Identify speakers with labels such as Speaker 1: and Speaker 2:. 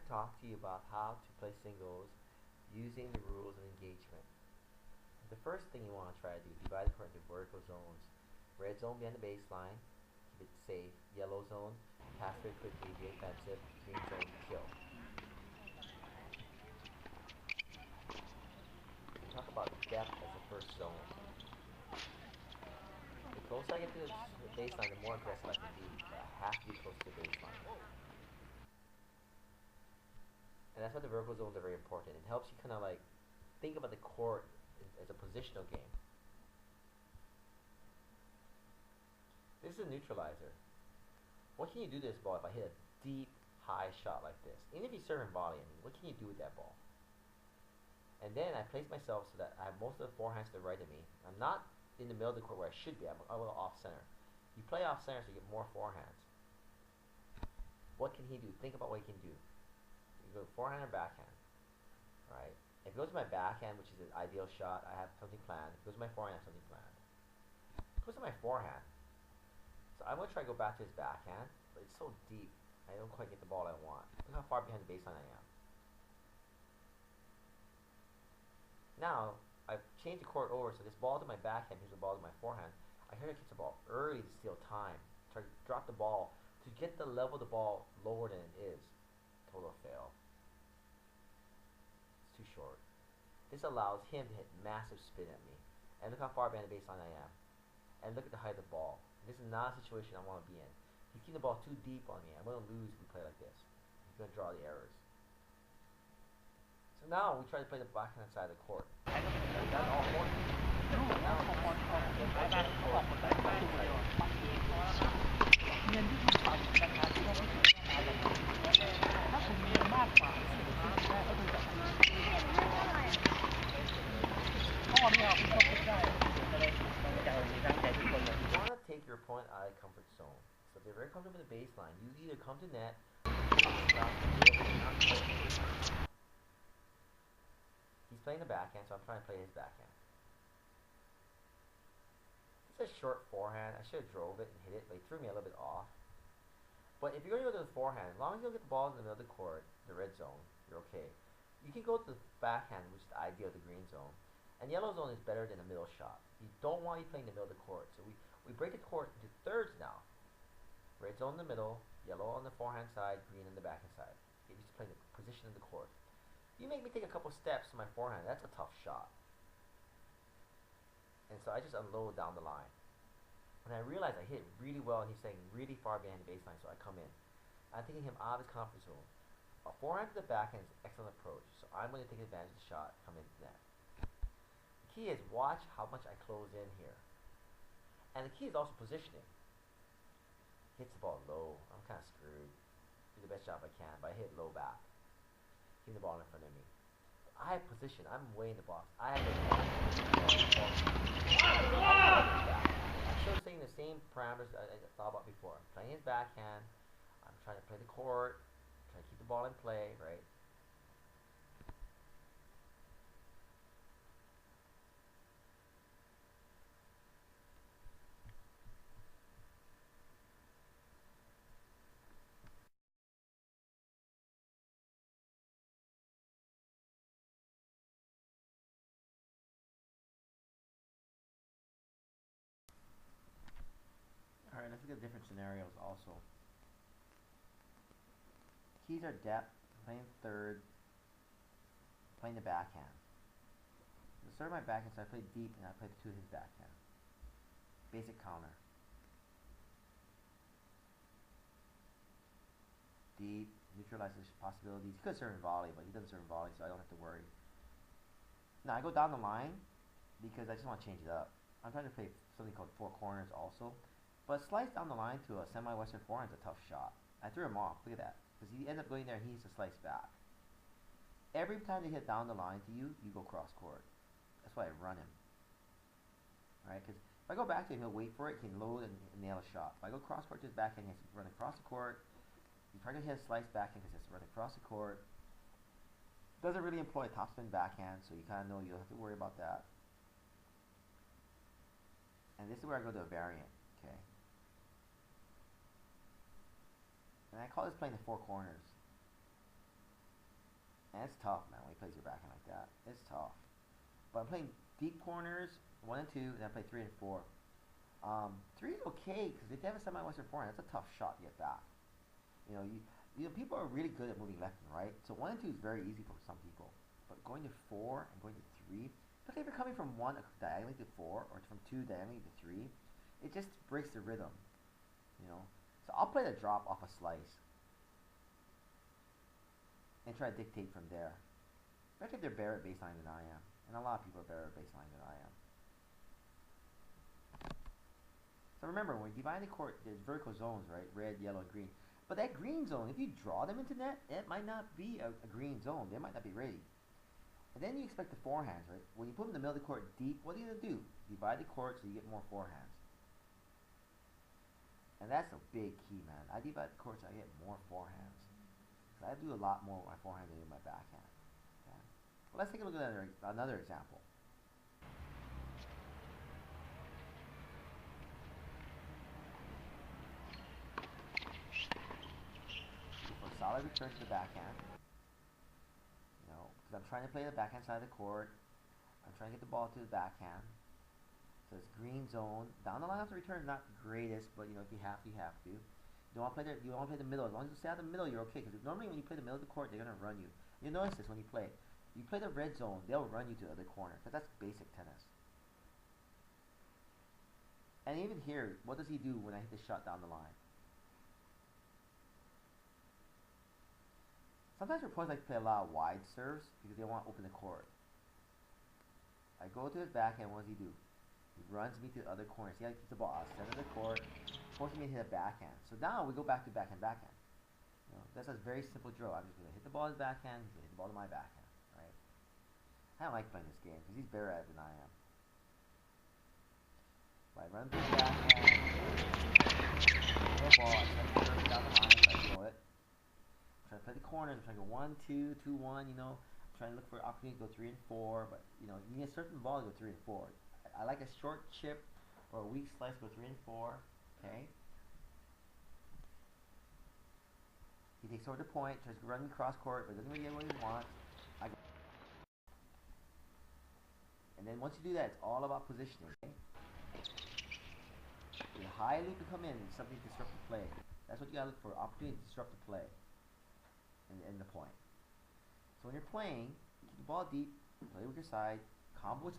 Speaker 1: to talk to you about how to play singles using the rules of engagement. The first thing you want to try to do is divide the court into vertical zones. Red zone behind the baseline, keep it safe. Yellow zone, pass very quickly, be offensive. Green zone, kill. We talk about depth as the first zone. The closer I get to the baseline, the more aggressive I can be, but I have to be close to the baseline. And that's why the vertical zones are very important. It helps you kind of like think about the court as a positional game. This is a neutralizer. What can you do to this ball if I hit a deep, high shot like this? Even if you serve and volley, I mean, what can you do with that ball? And then I place myself so that I have most of the forehands to the right of me. I'm not in the middle of the court where I should be. I'm a little off center. You play off center so you get more forehands. What can he do? Think about what he can do. You go forehand or backhand, right? If it goes to my backhand, which is an ideal shot, I have something planned. If it goes to my forehand, I have something planned. If it goes to my forehand, so I'm going to try to go back to his backhand, but it's so deep, I don't quite get the ball I want. Look how far behind the baseline I am. Now, I've changed the court over, so this ball to my backhand, here's the ball to my forehand. I hear it hits the ball early to steal time. Try to drop the ball to get the level of the ball lower than it is. Total fail. It's too short. This allows him to hit massive spin at me. And look how far behind the baseline I am. And look at the height of the ball. This is not a situation I want to be in. He's keeping the ball too deep on me. I'm going to lose if we play like this. He's going to draw the errors. So now we try to play the backhand side of the court. That's all four. You want to take your opponent out of the comfort zone. So if they're very comfortable with the baseline, you either come to net, he's playing the backhand, so I'm trying to play his backhand. It's a short forehand. I should have drove it and hit it, but he threw me a little bit off. But if you're going to go to the forehand, as long as you don't get the ball in the middle of the court, the red zone, you're okay. You can go to the backhand, which is the ideal, the green zone. And yellow zone is better than a middle shot. You don't want to be playing the middle of the court. So we break the court into thirds now. Red zone in the middle, yellow on the forehand side, green on the backhand side. Get used to playing the position of the court. You make me take a couple steps to my forehand. That's a tough shot. And so I just unload down the line. And I realize I hit really well and he's staying really far behind the baseline, so I come in. I'm taking him out of his comfort zone. A forehand to the backhand is an excellent approach, so I'm going to take advantage of the shot, come into net. The key is watch how much I close in here. And the key is also positioning. Hits the ball low. I'm kind of screwed. Do the best job I can, but I hit low back. Keep the ball in front of me. I have position. I'm way in the box. I have the ball. I'm still saying the same parameters I thought about before. I'm playing his backhand. I'm trying to play the court. Trying to keep the ball in play, right? Alright, let's look at different scenarios also. Keys are depth, playing third, playing the backhand. So start my backhand, so I play deep and I play the two of his backhand. Basic counter. Deep, neutralizes possibilities. He could serve in volley, but he doesn't serve in volley, so I don't have to worry. Now I go down the line because I just want to change it up. I'm trying to play something called four corners also. But slice down the line to a semi-western forehand is a tough shot. I threw him off. Look at that. Because he ends up going there and he needs to slice back. Every time they hit down the line to you, you go cross court. That's why I run him. Right? Because if I go back to him, he'll wait for it, he can load and nail a shot. If I go cross court to his backhand, he has to run across the court. He's trying to hit a slice backhand because he has to run across the court. Doesn't really employ topspin backhand, so you kind of know you don't have to worry about that. And this is where I go to a variant. Okay. And I call this playing the four corners. And it's tough, man, when he plays your backhand like that. It's tough. But I'm playing deep corners, 1 and 2, and then I play 3 and 4. 3 is okay, because if you have a semi-western forehand, that's a tough shot to get back. You know, people are really good at moving left and right, so 1 and 2 is very easy for some people. But going to 4 and going to 3, especially if you're coming from 1 diagonally to 4, or from 2 diagonally to 3, it just breaks the rhythm, you know. So I'll play the drop off a slice and try to dictate from there. Especially if they're better at baseline than I am. And a lot of people are better at baseline than I am. So remember, when you divide the court, there's vertical zones, right? Red, yellow, and green. But that green zone, if you draw them into net, it might not be a green zone. They might not be ready. And then you expect the forehands, right? When you put them in the middle of the court deep, what are you going to do? Divide the court so you get more forehands. And that's a big key, man. I divide the court so I get more forehands. I do a lot more with my forehand than with my backhand. Okay. Well, let's take a look at another example. For a solid return to the backhand, you know, because I'm trying to play the backhand side of the court. I'm trying to get the ball to the backhand. So it's green zone. Down the line after return is not the greatest, but you know, if you have to, you have to. You don't want to play the middle. As long as you stay out of the middle, you're okay. Because normally when you play the middle of the court, they're gonna run you. You notice this when you play. You play the red zone, they'll run you to the other corner. Because that's basic tennis. And even here, what does he do when I hit the shot down the line? Sometimes your opponents like to play a lot of wide serves because they want to open the court. I go to his backhand. What does he do? He runs me to the other corner. See how he keeps the ball out center of the court, forcing me to hit a backhand. So now we go back to backhand. You know, that's a very simple drill. I'm just going to hit the ball to his backhand. He's going to hit the ball to my backhand. Right? I don't like playing this game because he's better at it than I am. But I run through the backhand. Throw a ball. I try to turn it down the line. So I throw it. I'm trying to play the corners. I'm trying to go 1, 2, 2, 1. You know, I'm trying to look for opportunities to go 3 and 4. But you know, you need a certain ball to go 3 and 4. I like a short chip or a weak slice, go 3 and 4. Okay. He takes over the point, tries to run me cross court, but doesn't really get what he wants. And then once you do that, it's all about positioning. Okay? The high loop to come in is something to disrupt the play. That's what you gotta look for, opportunity to disrupt the play. And the point. So when you're playing, keep the ball deep, play with your side, combo with